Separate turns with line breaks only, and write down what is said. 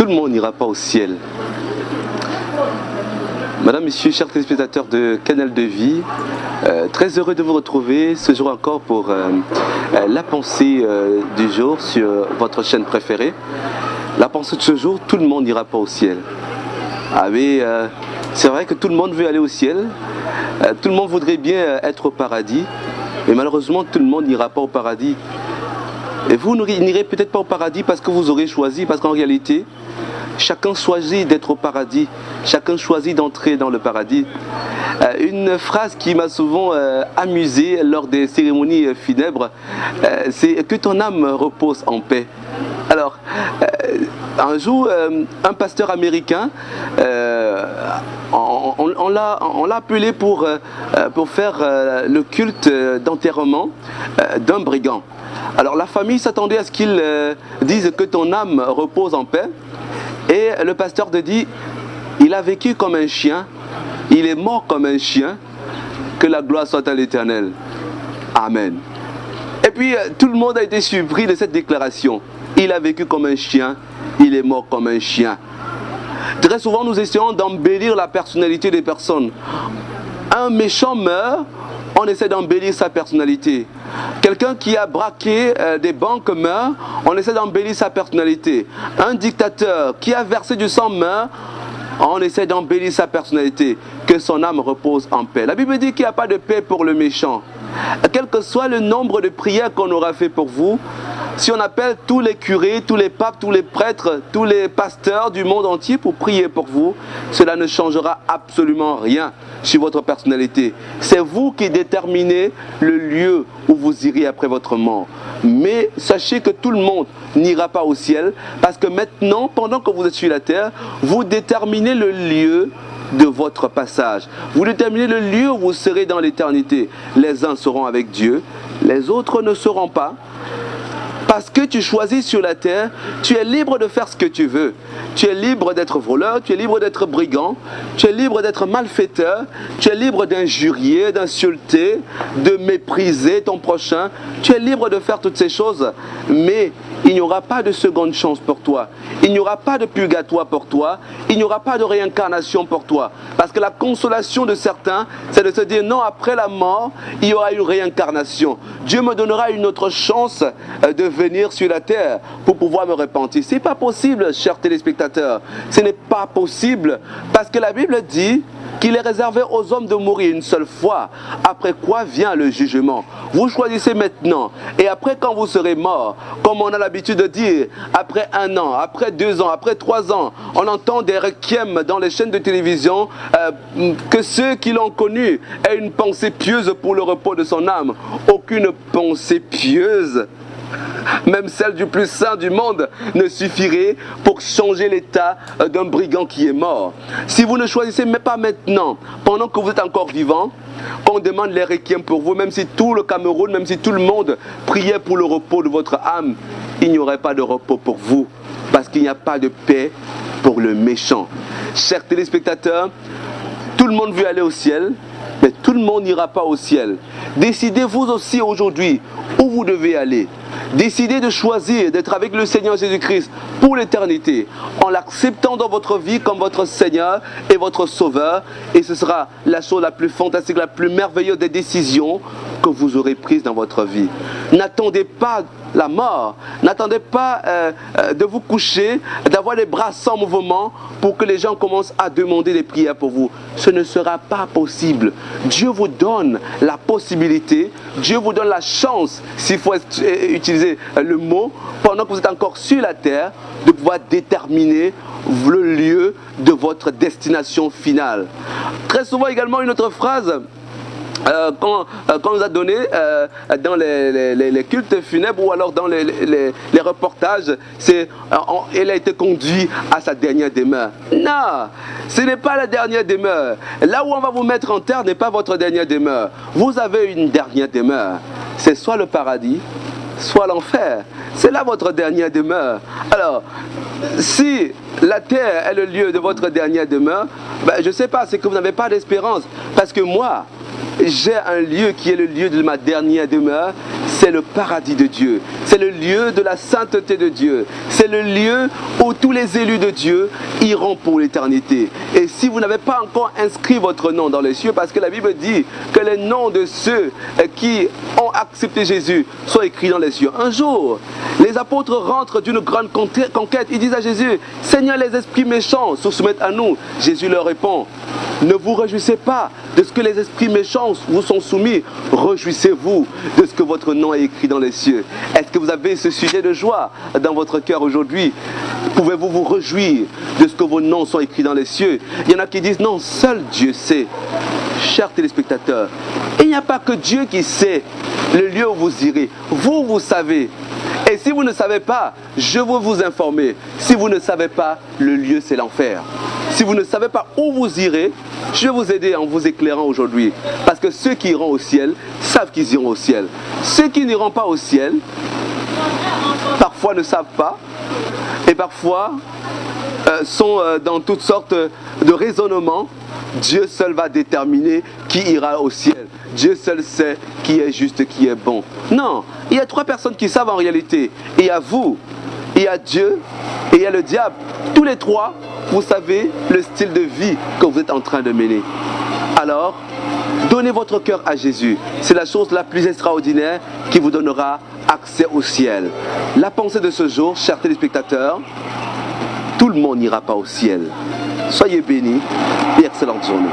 tout le monde n'ira pas au ciel. Madame, Monsieur, chers téléspectateurs de Canal de Vie, très heureux de vous retrouver ce jour encore pour la pensée du jour sur votre chaîne préférée. La pensée de ce jour, tout le monde n'ira pas au ciel. Ah oui, c'est vrai que tout le monde veut aller au ciel, tout le monde voudrait bien être au paradis, mais malheureusement tout le monde n'ira pas au paradis. Et vous n'irez peut-être pas au paradis parce que vous aurez choisi, parce qu'en réalité, chacun choisit d'être au paradis, chacun choisit d'entrer dans le paradis. Une phrase qui m'a souvent amusé lors des cérémonies funèbres, c'est que ton âme repose en paix. Alors, un jour, un pasteur américain, on l'a appelé pour faire le culte d'enterrement d'un brigand. Alors la famille s'attendait à ce qu'il dise que ton âme repose en paix. Et le pasteur te dit, il a vécu comme un chien, il est mort comme un chien, que la gloire soit à l'Éternel. Amen. Et puis tout le monde a été surpris de cette déclaration. Il a vécu comme un chien, il est mort comme un chien. Très souvent nous essayons d'embellir la personnalité des personnes. Un méchant meurt, on essaie d'embellir sa personnalité. Quelqu'un qui a braqué des banques meurt, on essaie d'embellir sa personnalité. Un dictateur qui a versé du sang meurt, on essaie d'embellir sa personnalité. Que son âme repose en paix. La Bible dit qu'il n'y a pas de paix pour le méchant. Quel que soit le nombre de prières qu'on aura fait pour vous, si on appelle tous les curés, tous les papes, tous les prêtres, tous les pasteurs du monde entier pour prier pour vous, cela ne changera absolument rien sur votre personnalité. C'est vous qui déterminez le lieu où vous irez après votre mort. Mais sachez que tout le monde n'ira pas au ciel parce que maintenant, pendant que vous êtes sur la terre, vous déterminez le lieu de votre passage. Vous déterminez le lieu où vous serez dans l'éternité. Les uns seront avec Dieu, les autres ne seront pas. Parce que tu choisis sur la terre, tu es libre de faire ce que tu veux. Tu es libre d'être voleur, tu es libre d'être brigand, tu es libre d'être malfaiteur, tu es libre d'injurier, d'insulter, de mépriser ton prochain. Tu es libre de faire toutes ces choses, mais il n'y aura pas de seconde chance pour toi. Il n'y aura pas de purgatoire pour toi. Il n'y aura pas de réincarnation pour toi. Parce que la consolation de certains, c'est de se dire non, après la mort, il y aura une réincarnation. Dieu me donnera une autre chance de venir sur la terre pour pouvoir me repentir. Ce n'est pas possible, chers téléspectateurs. Ce n'est pas possible parce que la Bible dit qu'il est réservé aux hommes de mourir une seule fois, après quoi vient le jugement. Vous choisissez maintenant, et après quand vous serez mort, comme on a l'habitude de dire, après 1 an, après 2 ans, après 3 ans, on entend des requiem dans les chaînes de télévision, que ceux qui l'ont connu aient une pensée pieuse pour le repos de son âme. Aucune pensée pieuse, même celle du plus saint du monde, ne suffirait pour changer l'état d'un brigand qui est mort. Si vous ne choisissez même pas maintenant, pendant que vous êtes encore vivant, qu'on demande les requiem pour vous, même si tout le Cameroun, même si tout le monde priait pour le repos de votre âme, il n'y aurait pas de repos pour vous, parce qu'il n'y a pas de paix pour le méchant. Chers téléspectateurs, tout le monde veut aller au ciel, mais tout le monde n'ira pas au ciel. Décidez vous aussi aujourd'hui où vous devez aller. Décidez de choisir d'être avec le Seigneur Jésus-Christ pour l'éternité, en l'acceptant dans votre vie comme votre Seigneur et votre Sauveur. Et ce sera la chose la plus fantastique, la plus merveilleuse des décisions que vous aurez prises dans votre vie. N'attendez pas la mort, n'attendez pas de vous coucher, d'avoir les bras sans mouvement pour que les gens commencent à demander des prières pour vous. Ce ne sera pas possible. Dieu vous donne la possibilité, Dieu vous donne la chance, s'il faut utiliser le mot, pendant que vous êtes encore sur la terre, de pouvoir déterminer le lieu de votre destination finale. Très souvent également une autre phrase qu'on nous a donné dans les cultes funèbres ou alors dans les reportages, c'est elle a été conduite à sa dernière demeure. Non, ce n'est pas la dernière demeure. Là où on va vous mettre en terre n'est pas votre dernière demeure. Vous avez une dernière demeure. C'est soit le paradis, soit l'enfer. C'est là votre dernière demeure. Alors, si la terre est le lieu de votre dernière demeure, ben, je ne sais pas, c'est que vous n'avez pas d'espérance. Parce que moi, j'ai un lieu qui est le lieu de ma dernière demeure. C'est le paradis de Dieu. C'est le lieu de la sainteté de Dieu. C'est le lieu où tous les élus de Dieu iront pour l'éternité. Et si vous n'avez pas encore inscrit votre nom dans les cieux, parce que la Bible dit que les noms de ceux qui ont accepté Jésus sont écrits dans les cieux. Un jour, les apôtres rentrent d'une grande conquête. Ils disent à Jésus, Seigneur, les esprits méchants se soumettent à nous. Jésus leur répond, ne vous réjouissez pas de ce que les esprits méchants vous sont soumis. Réjouissez-vous de ce que votre nom est écrit dans les cieux. Est-ce que vous avez ce sujet de joie dans votre cœur aujourd'hui? Pouvez-vous vous réjouir de ce que vos noms sont écrits dans les cieux? Il y en a qui disent, non, seul Dieu sait. Chers téléspectateurs, il n'y a pas que Dieu qui sait le lieu où vous irez. Vous, vous savez. Et si vous ne savez pas, je veux vous informer. Si vous ne savez pas, le lieu c'est l'enfer. Si vous ne savez pas où vous irez, je vais vous aider en vous éclairant aujourd'hui. Parce que ceux qui iront au ciel savent qu'ils iront au ciel. Ceux qui n'iront pas au ciel, parfois ne savent pas. Et parfois sont dans toutes sortes de raisonnements. Dieu seul va déterminer qui ira au ciel. Dieu seul sait qui est juste, qui est bon. Non, il y a trois personnes qui savent en réalité. Il y a vous, il y a Dieu et il y a le diable. Tous les trois, vous savez le style de vie que vous êtes en train de mener. Alors, donnez votre cœur à Jésus. C'est la chose la plus extraordinaire qui vous donnera accès au ciel. La pensée de ce jour, chers téléspectateurs, tout le monde n'ira pas au ciel. Soyez bénis et excellente journée.